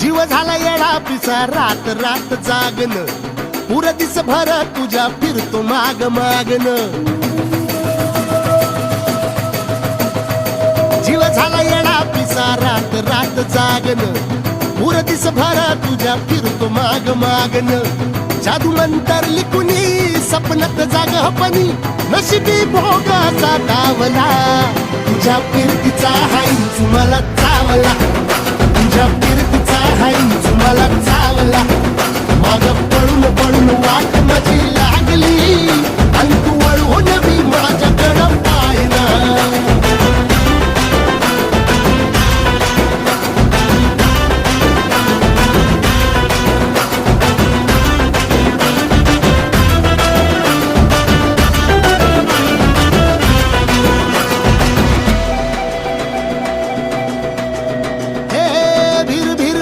जीव झाला येडा पिसा रात रात जागन पुर दिस भर तुझ्या फिरतो माग मागन जीव झाला येडा पिसा रात रात जागन पुर दिस भर तुझ्या फिरतो माग मागन जादू मंतर लिकुनी सपनात जाग हपनी नशिबी भोगाचा दावला तुझ्या फिरतीचा हाईच मला चावला तुझ्या फिरतीचा हाईच मला चावला माग पळून पळून वाट माझी लागली आणि तू वळून मी माझ्याकडं पाहिना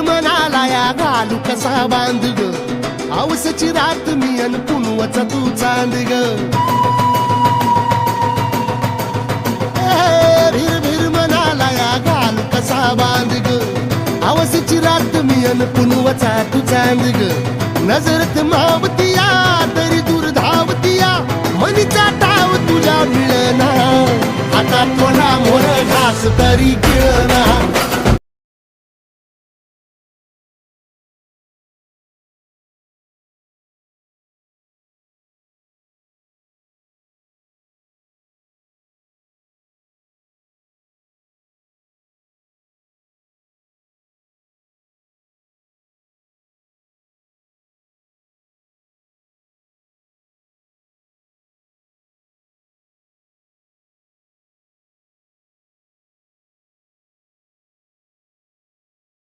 घालू कसा बांध ग आवसची रात मी अन पुनवाचा तू चांद ग भीर भीर म्हणाला या घालू कसा बांध ग आवसची रात मी अन पुनवाचा तू चांद ग नजरत मावतिया तरी दूर धावतिया मनीचा टाव तुझ्या मिळना आता थोडा मोर घास तरी गिळना